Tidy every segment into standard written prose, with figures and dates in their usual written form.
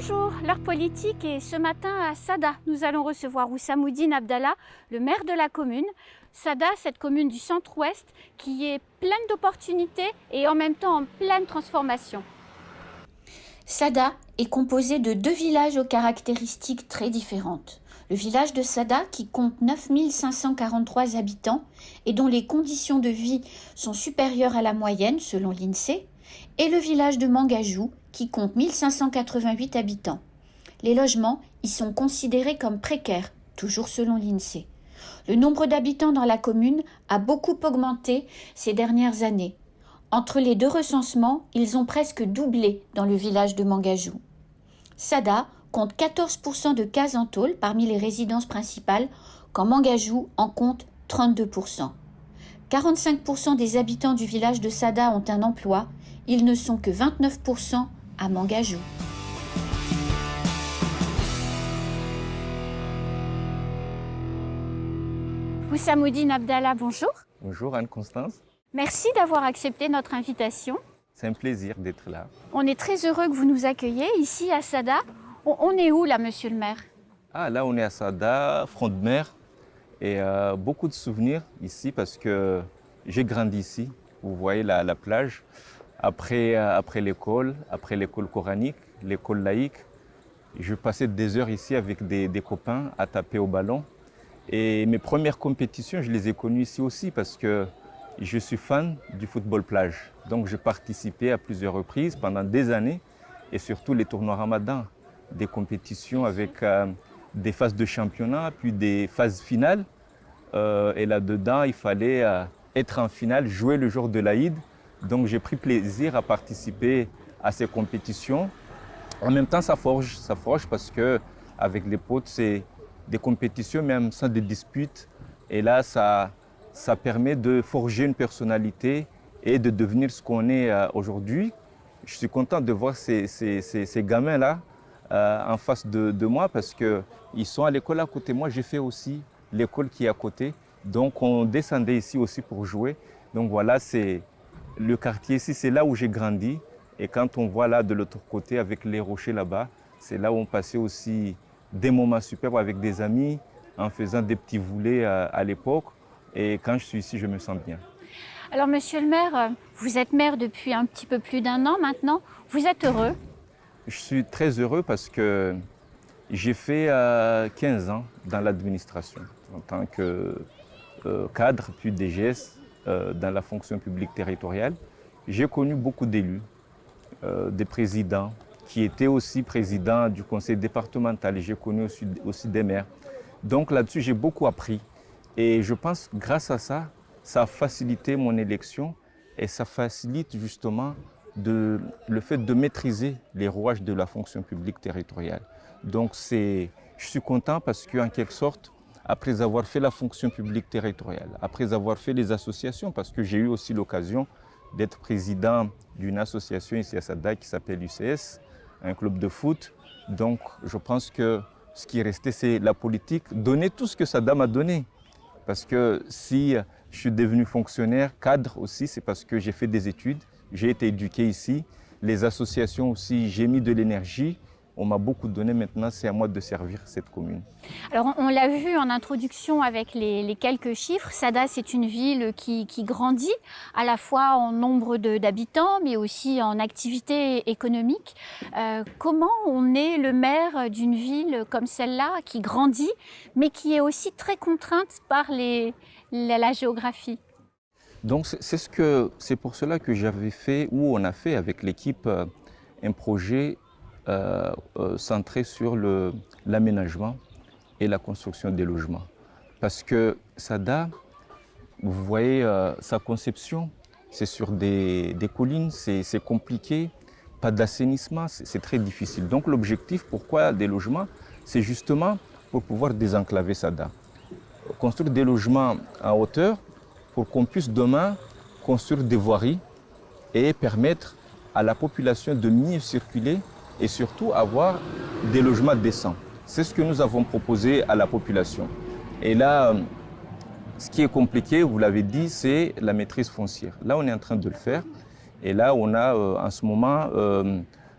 Bonjour, l'heure politique est ce matin à Sada. Nous allons recevoir Oussamoudine Abdallah, le maire de la commune. Sada, cette commune du centre-ouest qui est pleine d'opportunités et en même temps en pleine transformation. Sada est composé de deux villages aux caractéristiques très différentes. Le village de Sada qui compte 9 543 habitants et dont les conditions de vie sont supérieures à la moyenne selon l'INSEE, et le village de Mangajou qui compte 1588 habitants. Les logements y sont considérés comme précaires, toujours selon l'INSEE. Le nombre d'habitants dans la commune a beaucoup augmenté ces dernières années. Entre les deux recensements, ils ont presque doublé dans le village de Mangajou. Sada compte 14% de cases en tôle parmi les résidences principales, quand Mangajou en compte 32%. 45% des habitants du village de Sada ont un emploi, ils ne sont que 29% à Mangajou. Oussamoudine Abdallah, bonjour. Bonjour Anne-Constance. Merci d'avoir accepté notre invitation. C'est un plaisir d'être là. On est très heureux que vous nous accueilliez ici à Sada. On est où là, monsieur le maire? Ah, là, on est à Sada, front de mer. Et beaucoup de souvenirs ici parce que j'ai grandi ici. Vous voyez la plage. Après l'école coranique, l'école laïque, je passais des heures ici avec des copains à taper au ballon. Et mes premières compétitions, je les ai connues ici aussi parce que je suis fan du football plage. Donc je participais à plusieurs reprises pendant des années et surtout les tournois Ramadan, des compétitions avec des phases de championnat puis des phases finales. Et là-dedans, il fallait être en finale, jouer le jour de l'Aïd. Donc j'ai pris plaisir à participer à ces compétitions. En même temps, ça forge parce que avec les potes, c'est des compétitions même sans des disputes. Et là, ça permet de forger une personnalité et de devenir ce qu'on est aujourd'hui. Je suis content de voir ces gamins-là en face de moi parce qu'ils sont à l'école à côté. Moi, j'ai fait aussi l'école qui est à côté. Donc, on descendait ici aussi pour jouer. Donc voilà, c'est le quartier ici, c'est là où j'ai grandi. Et quand on voit là de l'autre côté avec les rochers là-bas, c'est là où on passait aussi des moments superbes avec des amis en faisant des petits voulets à l'époque. Et quand je suis ici, je me sens bien. Alors, monsieur le maire, vous êtes maire depuis un petit peu plus d'1 an maintenant. Vous êtes heureux? Je suis très heureux parce que j'ai fait 15 ans dans l'administration en tant que cadre, puis DGS dans la fonction publique territoriale. J'ai connu beaucoup d'élus, des présidents qui étaient aussi présidents du conseil départemental et j'ai connu aussi des maires. Donc là-dessus, j'ai beaucoup appris. Et je pense que grâce à ça, ça a facilité mon élection et ça facilite justement le fait de maîtriser les rouages de la fonction publique territoriale. Donc je suis content parce qu'en quelque sorte, après avoir fait la fonction publique territoriale, après avoir fait les associations, parce que j'ai eu aussi l'occasion d'être président d'une association ici à Sada qui s'appelle UCS, un club de foot. Donc je pense que ce qui est resté, c'est la politique, donner tout ce que Sada m'a donné. Parce que si je suis devenu fonctionnaire, cadre aussi, c'est parce que j'ai fait des études, j'ai été éduqué ici. Les associations aussi, j'ai mis de l'énergie. On m'a beaucoup donné, maintenant c'est à moi de servir cette commune. Alors on l'a vu en introduction avec les quelques chiffres, Sada c'est une ville qui grandit à la fois en nombre d'habitants mais aussi en activité économique. Comment on est le maire d'une ville comme celle-là qui grandit mais qui est aussi très contrainte par la géographie? Donc c'est pour cela que j'avais fait, ou on a fait avec l'équipe, un projet centré sur l'aménagement et la construction des logements. Parce que Sada, vous voyez, sa conception, c'est sur des collines, c'est compliqué, pas d'assainissement, c'est très difficile. Donc l'objectif, pourquoi des logements? C'est justement pour pouvoir désenclaver Sada. Construire des logements en hauteur pour qu'on puisse demain construire des voiries et permettre à la population de mieux circuler et surtout avoir des logements décents. C'est ce que nous avons proposé à la population. Et là, ce qui est compliqué, vous l'avez dit, c'est la maîtrise foncière. Là, on est en train de le faire. Et là, on a en ce moment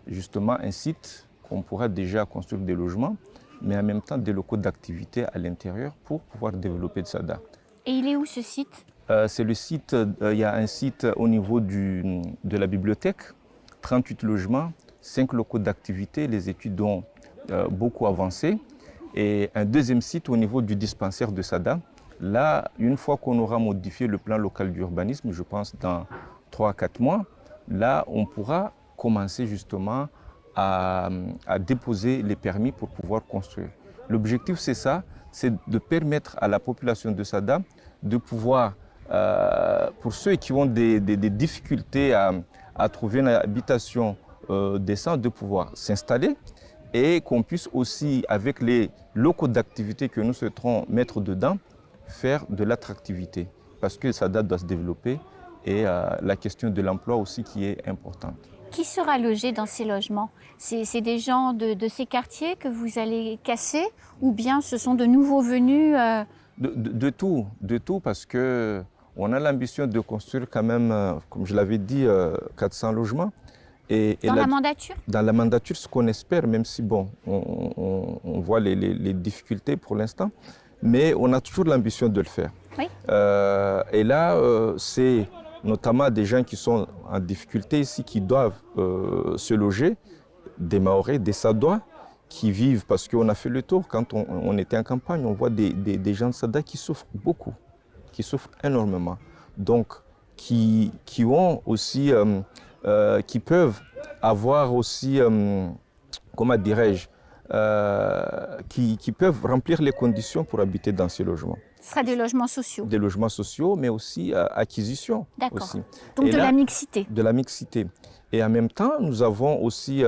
justement un site on pourra déjà construire des logements, mais en même temps des locaux d'activité à l'intérieur pour pouvoir développer Sada. Et il est où ce site? C'est le site, il y a un site au niveau de la bibliothèque, 38 logements, 5 locaux d'activité, les études ont beaucoup avancé. Et un deuxième site au niveau du dispensaire de Sada. Là, une fois qu'on aura modifié le plan local d'urbanisme, je pense dans 3 à 4 mois, là, on pourra commencer justement à déposer les permis pour pouvoir construire. L'objectif, c'est ça, c'est de permettre à la population de Sada de pouvoir, pour ceux qui ont des difficultés à trouver une habitation décente, de pouvoir s'installer et qu'on puisse aussi, avec les locaux d'activité que nous souhaiterons mettre dedans, faire de l'attractivité. Parce que Sada doit se développer et la question de l'emploi aussi qui est importante. Qui sera logé dans ces logements? C'est des gens de ces quartiers que vous allez casser ou bien ce sont de nouveaux venus De tout, parce qu'on a l'ambition de construire quand même, comme je l'avais dit, 400 logements. Dans la mandature? Dans la mandature, ce qu'on espère, même si bon, on voit les difficultés pour l'instant, mais on a toujours l'ambition de le faire. Oui. Et là, c'est notamment des gens qui sont en difficulté ici, qui doivent se loger, des Mahorais, des Sadois, qui vivent, parce qu'on a fait le tour, quand on était en campagne, on voit des gens de Sada qui souffrent beaucoup, qui souffrent énormément. Donc, qui ont aussi, qui peuvent avoir aussi, comment dirais-je, qui peuvent remplir les conditions pour habiter dans ces logements. Ce sera des logements sociaux? Des logements sociaux, mais aussi acquisition. D'accord. Aussi. Donc et de là, la mixité. De la mixité. Et en même temps, nous avons aussi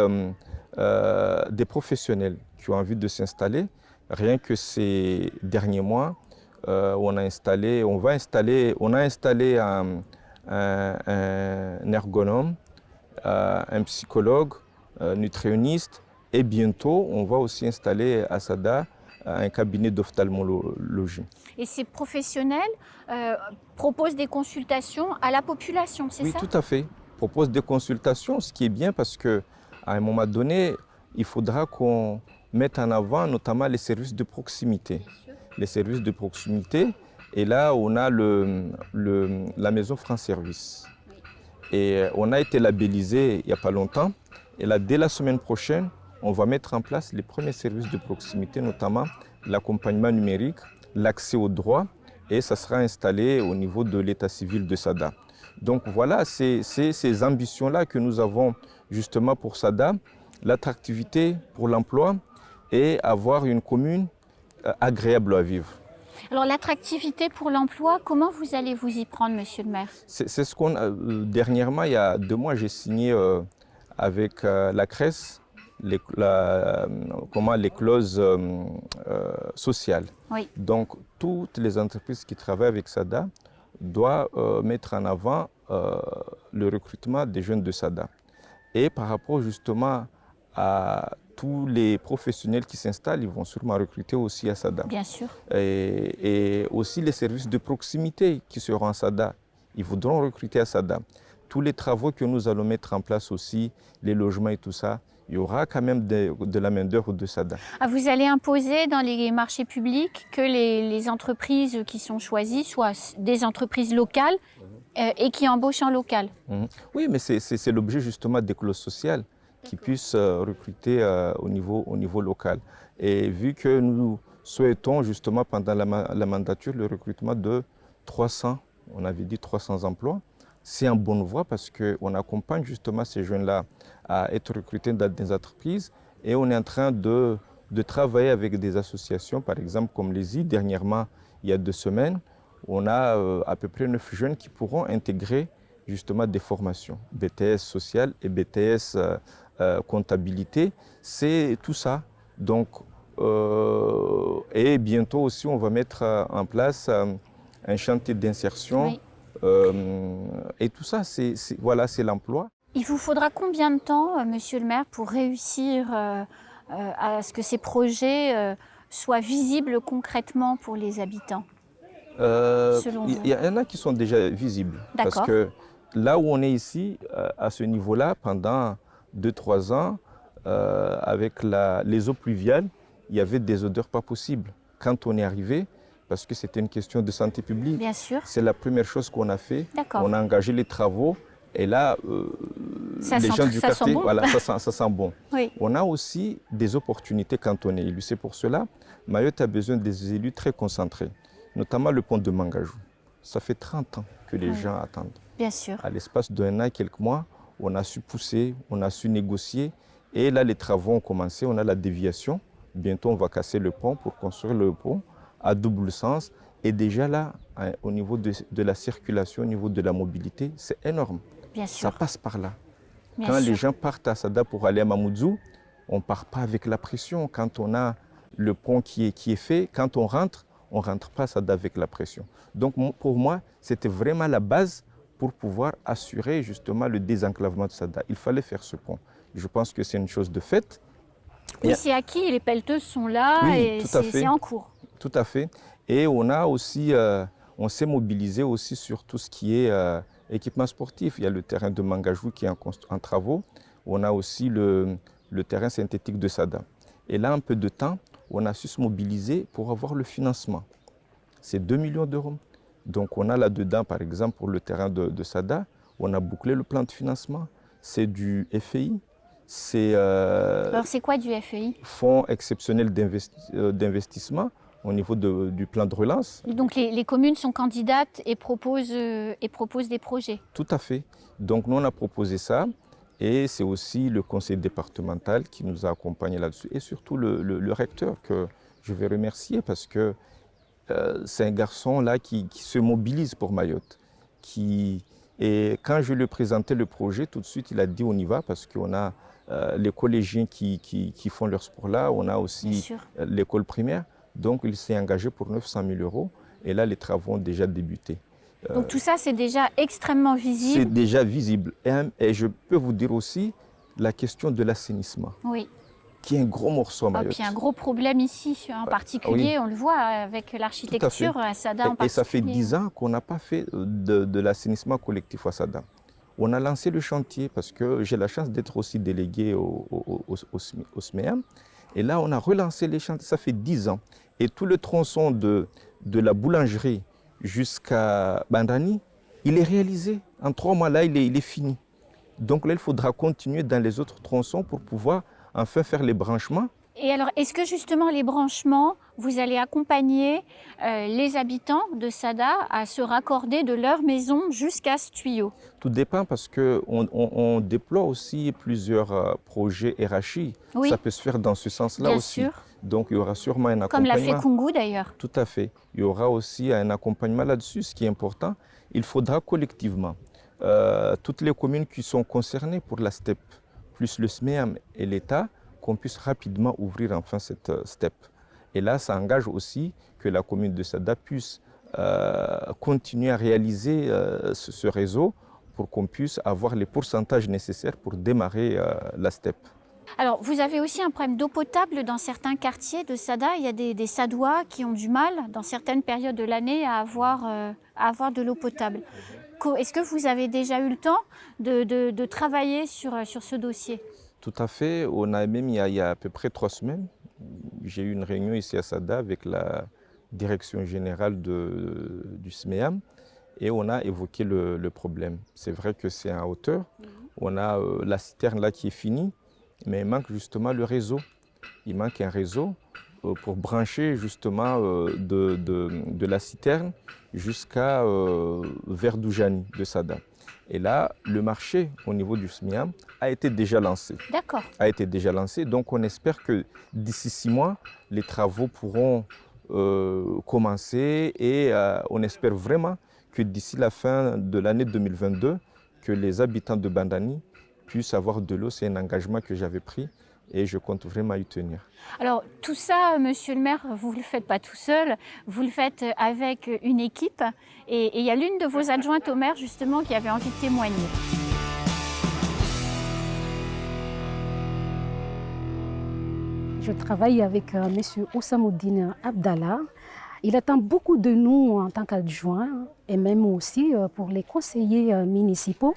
des professionnels qui ont envie de s'installer. Rien que ces derniers mois, on a installé un ergonome, un psychologue, nutritionniste, et bientôt, on va aussi installer à Sada un cabinet d'ophtalmologie. Et ces professionnels proposent des consultations à la population, c'est ça? Oui, tout à fait. Proposent des consultations, ce qui est bien parce qu'à un moment donné, il faudra qu'on mette en avant notamment les services de proximité. Les services de proximité, et là, on a la maison France Service. Et on a été labellisé il n'y a pas longtemps. Et là, dès la semaine prochaine, on va mettre en place les premiers services de proximité, notamment l'accompagnement numérique, l'accès aux droits, et ça sera installé au niveau de l'état civil de Sada. Donc voilà, c'est ces ambitions-là que nous avons justement pour Sada, l'attractivité pour l'emploi et avoir une commune agréable à vivre. Alors l'attractivité pour l'emploi, comment vous allez vous y prendre, monsieur le maire? C'est ce qu'on a, dernièrement, il y a 2 mois, j'ai signé avec la CRES les clauses sociales. Oui. Donc toutes les entreprises qui travaillent avec Sada doivent mettre en avant le recrutement des jeunes de Sada. Et par rapport justement à tous les professionnels qui s'installent, ils vont sûrement recruter aussi à Sada. Bien sûr. Et aussi les services de proximité qui seront à Sada, ils voudront recruter à Sada. Tous les travaux que nous allons mettre en place aussi, les logements et tout ça, il y aura quand même de la main-d'œuvre de Sada. Ah, vous allez imposer dans les marchés publics que les entreprises qui sont choisies soient des entreprises locales et qui embauchent en local. Oui, mais c'est l'objet justement des clauses sociales qui puissent recruter au niveau local. Et vu que nous souhaitons justement pendant la mandature le recrutement de 300, on avait dit 300 emplois, c'est en bonne voie parce qu'on accompagne justement ces jeunes-là à être recrutés dans des entreprises et on est en train de travailler avec des associations, par exemple comme les I. Dernièrement, il y a 2 semaines, on a à peu près 9 jeunes qui pourront intégrer justement des formations, BTS social et BTS comptabilité, c'est tout ça. Donc, et bientôt aussi, on va mettre en place un chantier d'insertion. Oui. Et tout ça, voilà, c'est l'emploi. Il vous faudra combien de temps, monsieur le maire, pour réussir à ce que ces projets soient visibles concrètement pour les habitants, selon vous? Il y en a qui sont déjà visibles. D'accord. Parce que là où on est ici, à ce niveau-là, pendant 2-3 ans, avec les eaux pluviales, il y avait des odeurs pas possibles. Quand on est arrivé, parce que c'était une question de santé publique, bien sûr. C'est la première chose qu'on a fait. D'accord. On a engagé les travaux et là, les gens du quartier, bon. Voilà, ça sent bon. Oui. On a aussi des opportunités quand on est élu. C'est pour cela, Mayotte a besoin des élus très concentrés, notamment le pont de Mangajou. Ça fait 30 ans que les gens attendent. Bien sûr. À l'espace d'1 an et quelques mois, on a su pousser, on a su négocier. Et là, les travaux ont commencé. On a la déviation. Bientôt, on va casser le pont pour construire le pont à double sens. Et déjà là, au niveau de la circulation, au niveau de la mobilité, c'est énorme. Bien sûr. Ça passe par là. Bien Quand sûr. les gens partent à Sada pour aller à Mamoudzou, on ne part pas avec la pression. Quand on a le pont qui est fait, quand on rentre pas à Sada avec la pression. Donc pour moi, c'était vraiment la base pour pouvoir assurer justement le désenclavement de Sada. Il fallait faire ce pont. Je pense que c'est une chose de fait. Oui, c'est acquis, les pelleteuses sont là et c'est en cours. Tout à fait. Et on a aussi, on s'est mobilisé aussi sur tout ce qui est équipement sportif. Il y a le terrain de Mangajou qui est en travaux. On a aussi le terrain synthétique de Sada. Et là, un peu de temps, on a su se mobiliser pour avoir le financement. C'est 2 millions d'euros. Donc on a là-dedans, par exemple, pour le terrain de Sada, on a bouclé le plan de financement. C'est du FEI. Alors c'est quoi du FEI? Fonds exceptionnel d'investissement au niveau du plan de relance. Donc les communes sont candidates et proposent des projets. Tout à fait. Donc nous on a proposé ça et c'est aussi le conseil départemental qui nous a accompagnés là-dessus et surtout le recteur que je vais remercier parce que c'est un garçon là qui se mobilise pour Mayotte. Et quand je lui ai présenté le projet, tout de suite il a dit on y va parce qu'on a les collégiens qui font leur sport là, on a aussi l'école primaire. Donc il s'est engagé pour 900 000 euros et là les travaux ont déjà débuté. Donc tout ça c'est déjà extrêmement visible. C'est déjà visible et je peux vous dire aussi la question de l'assainissement. Oui. Qui est un gros morceau à Mayotte. Et puis un gros problème ici en particulier, on le voit avec l'architecture à Sada en particulier. Et ça fait 10 ans qu'on n'a pas fait de l'assainissement collectif à Sada. On a lancé le chantier parce que j'ai la chance d'être aussi délégué au SMEAM. Et là, on a relancé les chantiers, ça fait 10 ans. Et tout le tronçon de la boulangerie jusqu'à Bandani, il est réalisé. En 3 mois, là, il est fini. Donc là, il faudra continuer dans les autres tronçons pour pouvoir enfin faire les branchements. Et alors, est-ce que justement les branchements, vous allez accompagner les habitants de Sada à se raccorder de leur maison jusqu'à ce tuyau? Tout dépend parce qu'on déploie aussi plusieurs projets RHI. Oui. Ça peut se faire dans ce sens-là aussi. Sûr. Donc il y aura sûrement un accompagnement. Comme l'a fait Kungu d'ailleurs. Tout à fait. Il y aura aussi un accompagnement là-dessus. Ce qui est important, il faudra collectivement, toutes les communes qui sont concernées pour la STEP, plus le SMEAM et l'État, qu'on puisse rapidement ouvrir enfin cette STEP. Et là, ça engage aussi que la commune de Sada puisse continuer à réaliser ce réseau pour qu'on puisse avoir les pourcentages nécessaires pour démarrer la STEP. Alors, vous avez aussi un problème d'eau potable dans certains quartiers de Sada. Il y a des Sadois qui ont du mal, dans certaines périodes de l'année, à avoir de l'eau potable. Est-ce que vous avez déjà eu le temps de travailler sur ce dossier? Tout à fait. On a même, il y a à peu près 3 semaines, j'ai eu une réunion ici à Sada avec la direction générale du SMEAM et on a évoqué le problème. C'est vrai que c'est en hauteur. On a la citerne là qui est finie, mais il manque justement le réseau. Il manque un réseau pour brancher justement de la citerne jusqu'à Verdoujani de Sada. Et là, le marché au niveau du SMEAM a été déjà lancé. D'accord. A été déjà lancé. Donc on espère que d'ici 6 mois, les travaux pourront commencer et on espère vraiment que d'ici la fin de l'année 2022, que les habitants de Bandani puissent avoir de l'eau. C'est un engagement que j'avais pris et je compte vraiment y tenir. Alors tout ça, monsieur le maire, vous ne le faites pas tout seul, vous le faites avec une équipe et il y a l'une de vos adjointes au maire justement qui avait envie de témoigner. Je travaille avec monsieur Oussamoudine Abdallah. Il attend beaucoup de nous en tant qu'adjoint et même aussi pour les conseillers municipaux.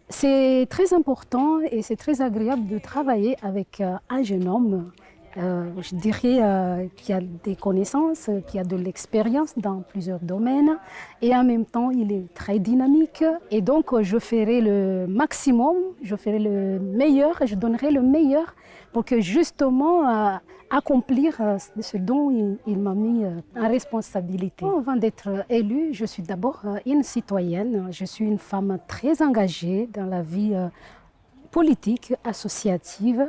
C'est très important et c'est très agréable de travailler avec un jeune homme. Je dirais qui a des connaissances, qui a de l'expérience dans plusieurs domaines et en même temps il est très dynamique et donc je ferai le maximum, je ferai le meilleur, je donnerai le meilleur pour que justement accomplir ce dont il m'a mis en responsabilité. Avant d'être élue, je suis d'abord une citoyenne, je suis une femme très engagée dans la vie politique, associative.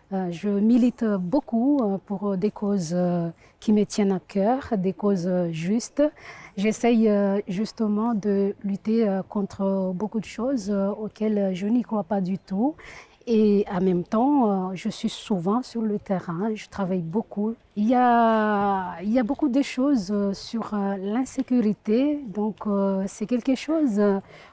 Je milite beaucoup pour des causes qui me tiennent à cœur, des causes justes. J'essaye justement de lutter contre beaucoup de choses auxquelles je n'y crois pas du tout. Et en même temps, je suis souvent sur le terrain, je travaille beaucoup. Il y a beaucoup de choses sur l'insécurité, donc c'est quelque chose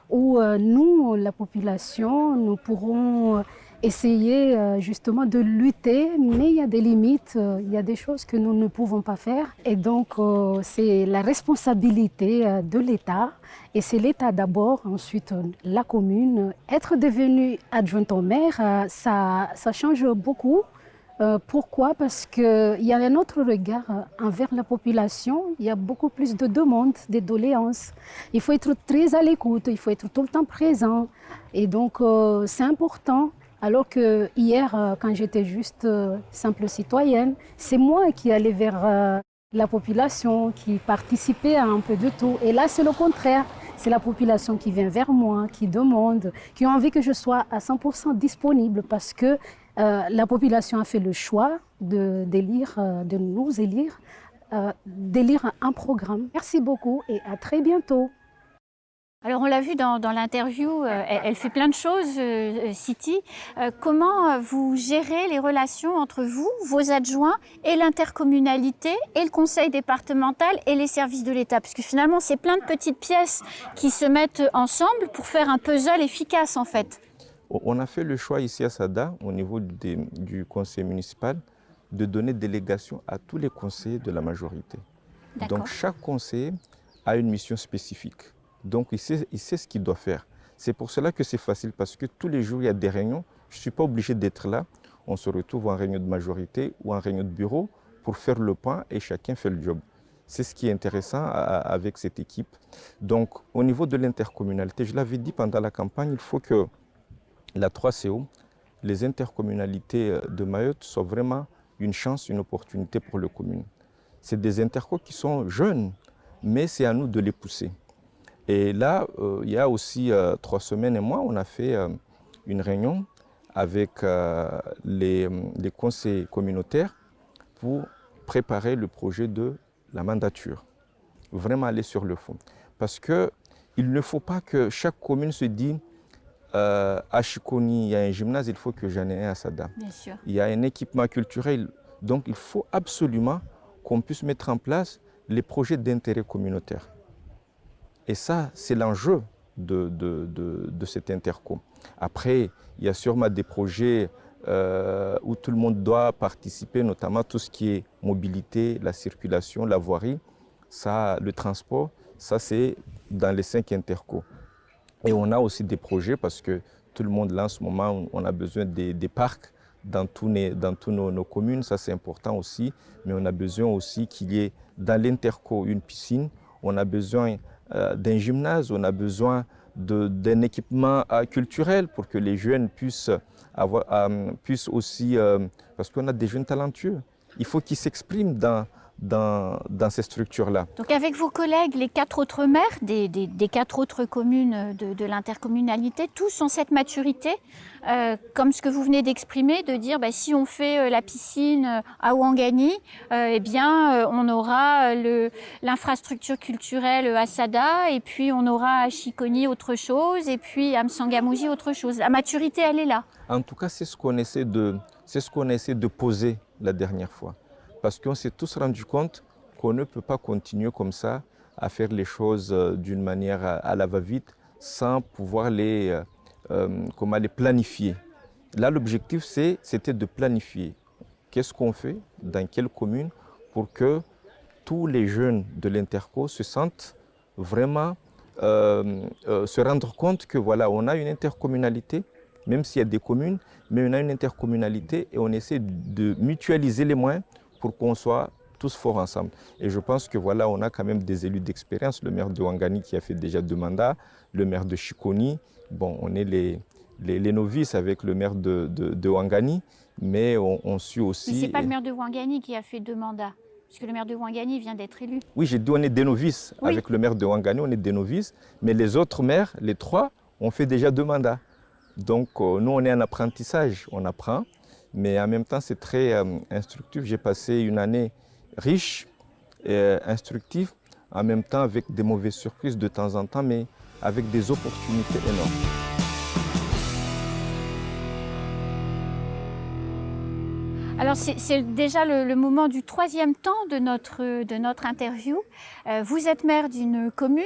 où nous, la population, nous pourrons essayer justement de lutter, mais il y a des limites, il y a des choses que nous ne pouvons pas faire. Et donc, c'est la responsabilité de l'État. Et c'est l'État d'abord, ensuite la commune. Être devenu adjointe au maire, ça change beaucoup. Pourquoi? Parce qu'il y a un autre regard envers la population. Il y a beaucoup plus de demandes, de doléances. Il faut être très à l'écoute, il faut être tout le temps présent. Et donc, c'est important. Alors que hier, quand j'étais juste simple citoyenne, c'est moi qui allais vers la population, qui participait à un peu de tout. Et là, c'est le contraire. C'est la population qui vient vers moi, qui demande, qui a envie que je sois à 100% disponible parce que la population a fait le choix de nous élire, d'élire un programme. Merci beaucoup et à très bientôt. Alors on l'a vu dans l'interview, elle fait plein de choses, Siti. Comment vous gérez les relations entre vous, vos adjoints et l'intercommunalité et le conseil départemental et les services de l'État? Parce que finalement c'est plein de petites pièces qui se mettent ensemble pour faire un puzzle efficace en fait. On a fait le choix ici à Sada, au niveau du conseil municipal, de donner délégation à tous les conseillers de la majorité. Donc chaque conseiller a une mission spécifique. Donc il sait ce qu'il doit faire. C'est pour cela que c'est facile, parce que tous les jours il y a des réunions. Je ne suis pas obligé d'être là. On se retrouve en réunion de majorité ou en réunion de bureau pour faire le point et chacun fait le job. C'est ce qui est intéressant avec cette équipe. Donc au niveau de l'intercommunalité, je l'avais dit pendant la campagne, il faut que la 3CO, les intercommunalités de Mayotte soient vraiment une chance, une opportunité pour les communes. C'est des intercos qui sont jeunes, mais c'est à nous de les pousser. Et là, il y a aussi 3 semaines et moi, on a fait une réunion avec les conseils communautaires pour préparer le projet de la mandature. Vraiment aller sur le fond. Parce qu'il ne faut pas que chaque commune se dise à Chikoni, il y a un gymnase, il faut que j'en ai un à Sada. Bien sûr. Il y a un équipement culturel. Donc il faut absolument qu'on puisse mettre en place les projets d'intérêt communautaire. Et ça, c'est l'enjeu de cet interco. Après, il y a sûrement des projets où tout le monde doit participer, notamment tout ce qui est mobilité, la circulation, la voirie, ça, le transport, ça c'est dans les 5 intercos. Et on a aussi des projets parce que tout le monde là en ce moment, on a besoin des parcs dans tous nos communes, ça c'est important aussi, mais on a besoin aussi qu'il y ait dans l'interco une piscine, on a besoin d'un gymnase, on a besoin d'un équipement culturel pour que les jeunes puissent aussi, parce qu'on a des jeunes talentueux, il faut qu'ils s'expriment dans ces structures-là. Donc avec vos collègues, les 4 autres maires des 4 autres communes de l'intercommunalité, tous ont cette maturité, comme ce que vous venez d'exprimer, de dire si on fait la piscine à Ouangani, eh bien on aura l'infrastructure culturelle à Sada, et puis on aura à Chikoni autre chose, et puis à Msangamouji autre chose. La maturité, elle est là. En tout cas, c'est ce qu'on essaie de poser la dernière fois. Parce qu'on s'est tous rendu compte qu'on ne peut pas continuer comme ça à faire les choses d'une manière à la va-vite sans pouvoir les planifier. Là, l'objectif, c'était de planifier. Qu'est-ce qu'on fait, dans quelle commune, pour que tous les jeunes de l'Interco se sentent vraiment se rendre compte que voilà, on a une intercommunalité, même s'il y a des communes, mais on a une intercommunalité et on essaie de mutualiser les moyens pour qu'on soit tous forts ensemble. Et je pense que voilà, on a quand même des élus d'expérience, le maire de Ouangani qui a fait déjà 2 mandats, le maire de Chikoni, bon, on est les novices avec le maire de Ouangani, mais on suit aussi... Mais ce n'est pas le maire de Ouangani qui a fait 2 mandats, parce que le maire de Ouangani vient d'être élu. Oui, j'ai dit on est des novices. Oui. Avec le maire de Ouangani, on est des novices, mais les autres maires, les 3, ont fait déjà 2 mandats. Donc nous, on est en apprentissage, on apprend, mais en même temps, c'est très instructif. J'ai passé une année riche et instructive, en même temps avec des mauvaises surprises de temps en temps, mais avec des opportunités énormes. Alors c'est déjà le moment du 3e temps de notre interview. Vous êtes maire d'une commune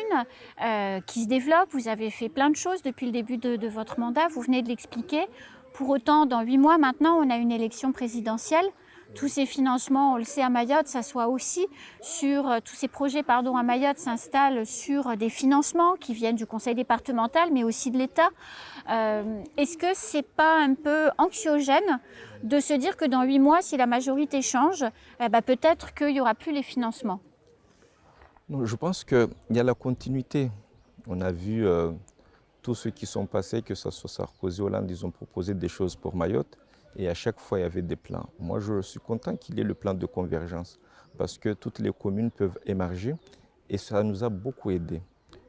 qui se développe, vous avez fait plein de choses depuis le début de votre mandat, vous venez de l'expliquer. Pour autant, dans 8 mois maintenant, on a une élection présidentielle. Tous ces financements, on le sait à Mayotte, ça soit aussi sur tous ces projets à Mayotte s'installent sur des financements qui viennent du conseil départemental, mais aussi de l'État. Est-ce que c'est pas un peu anxiogène de se dire que dans 8 mois, si la majorité change, peut-être qu'il n'y aura plus les financements? Non, je pense qu'il y a la continuité. On a vu tous ceux qui sont passés, que ce soit Sarkozy, Hollande, ils ont proposé des choses pour Mayotte. Et à chaque fois, il y avait des plans. Moi, je suis content qu'il y ait le plan de convergence parce que toutes les communes peuvent émerger et ça nous a beaucoup aidé.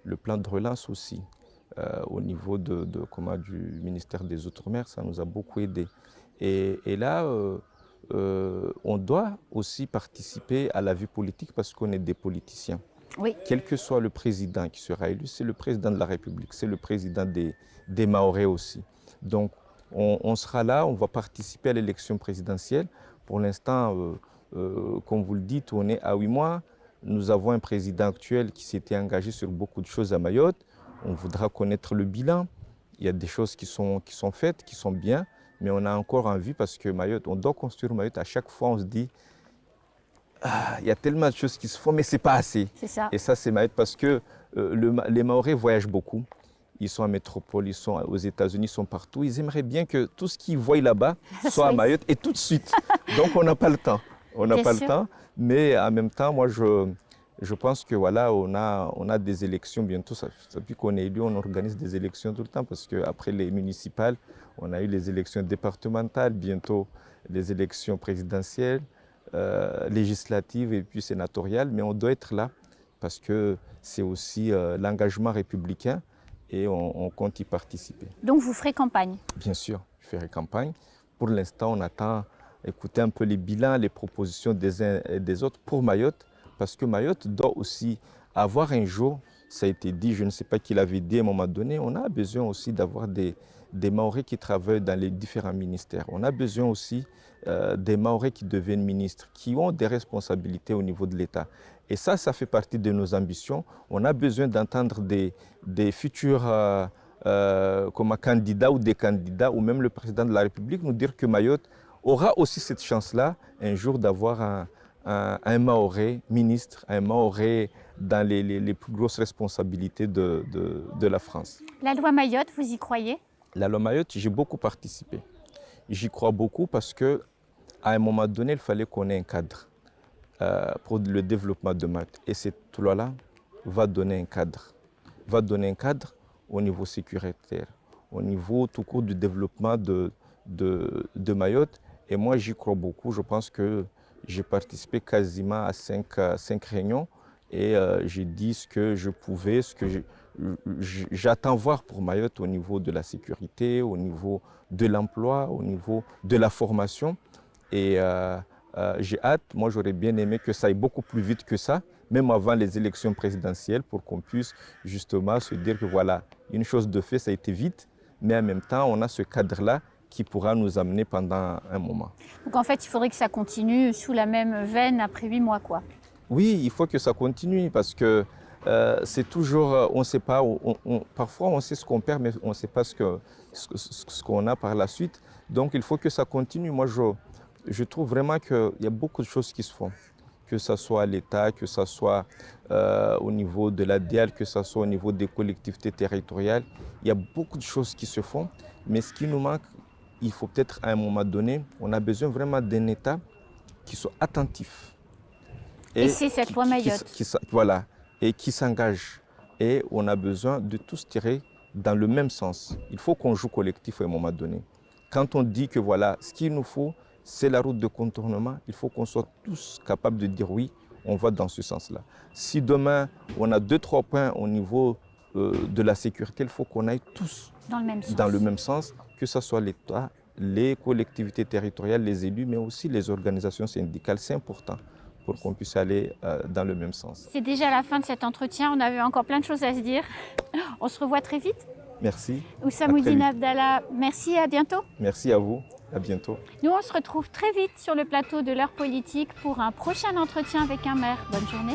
Le plan de relance aussi, au niveau du ministère des Outre-mer, ça nous a beaucoup aidé. Et là, on doit aussi participer à la vie politique parce qu'on est des politiciens. Oui. Quel que soit le président qui sera élu, c'est le président de la République, c'est le président des Mahorais aussi. Donc, on sera là, on va participer à l'élection présidentielle. Pour l'instant, comme vous le dites, on est à 8 mois. Nous avons un président actuel qui s'était engagé sur beaucoup de choses à Mayotte. On voudra connaître le bilan. Il y a des choses qui sont faites, qui sont bien, mais on a encore envie parce que Mayotte, on doit construire Mayotte. À chaque fois, on se dit, il y a tellement de choses qui se font, mais ce n'est pas assez. C'est ça. Et ça, c'est Mayotte parce que les Mahorais voyagent beaucoup. Ils sont en métropole, ils sont aux États-Unis, ils sont partout. Ils aimeraient bien que tout ce qu'ils voient là-bas soit à Mayotte et tout de suite. Donc on n'a pas le temps. On n'a pas le temps. Mais en même temps, moi je pense que voilà, on a des élections bientôt. Depuis qu'on est élu, on organise des élections tout le temps parce qu'après les municipales, on a eu les élections départementales, bientôt les élections présidentielles, législatives et puis sénatoriales. Mais on doit être là parce que c'est aussi l'engagement républicain. Et on compte y participer. Donc vous ferez campagne? Bien sûr, je ferai campagne. Pour l'instant, on attend écouter un peu les bilans, les propositions des uns et des autres pour Mayotte, parce que Mayotte doit aussi avoir un jour, ça a été dit, je ne sais pas qui l'avait dit à un moment donné, on a besoin aussi d'avoir des Mahorais qui travaillent dans les différents ministères. On a besoin aussi des Mahorais qui deviennent ministres, qui ont des responsabilités au niveau de l'État. Et ça fait partie de nos ambitions. On a besoin d'entendre des futurs comme candidats ou des candidats, ou même le président de la République, nous dire que Mayotte aura aussi cette chance-là, un jour d'avoir un Mahorais ministre, un Mahorais dans les plus grosses responsabilités de la France. La loi Mayotte, vous y croyez? La loi Mayotte, j'ai beaucoup participé. J'y crois beaucoup parce qu'à un moment donné, il fallait qu'on ait un cadre pour le développement de Mayotte. Et cette loi-là va donner un cadre au niveau sécuritaire, au niveau tout court du développement de Mayotte. Et moi, j'y crois beaucoup. Je pense que j'ai participé quasiment à 5 réunions et j'ai dit ce que je pouvais, ce que j'attends voir pour Mayotte au niveau de la sécurité, au niveau de l'emploi, au niveau de la formation. Et j'ai hâte, moi j'aurais bien aimé que ça aille beaucoup plus vite que ça, même avant les élections présidentielles, pour qu'on puisse justement se dire que voilà, une chose de fait, ça a été vite, mais en même temps, on a ce cadre-là qui pourra nous amener pendant un moment. Donc en fait, il faudrait que ça continue sous la même veine après 8 mois, quoi. Oui, il faut que ça continue parce que c'est toujours, on ne sait pas, parfois on sait ce qu'on perd, mais on ne sait pas ce qu'on a par la suite. Donc il faut que ça continue. Moi, je trouve vraiment qu'il y a beaucoup de choses qui se font, que ce soit l'État, que ce soit au niveau de l'ADL, que ce soit au niveau des collectivités territoriales. Il y a beaucoup de choses qui se font, mais ce qui nous manque, il faut peut-être à un moment donné, on a besoin vraiment d'un État qui soit attentif. Et c'est cette loi Mayotte. Voilà, et qui s'engage. Et on a besoin de tous tirer dans le même sens. Il faut qu'on joue collectif à un moment donné. Quand on dit que voilà, ce qu'il nous faut, c'est la route de contournement, il faut qu'on soit tous capables de dire oui, on va dans ce sens-là. Si demain, on a 2-3 points au niveau de la sécurité, il faut qu'on aille tous dans le même sens, que ce soit l'État, les collectivités territoriales, les élus, mais aussi les organisations syndicales. C'est important pour qu'on puisse aller dans le même sens. C'est déjà la fin de cet entretien. On avait encore plein de choses à se dire. On se revoit très vite. Merci. Oussamoudine Abdallah, merci et à bientôt. Merci à vous. À bientôt. Nous, on se retrouve très vite sur le plateau de l'heure politique pour un prochain entretien avec un maire. Bonne journée.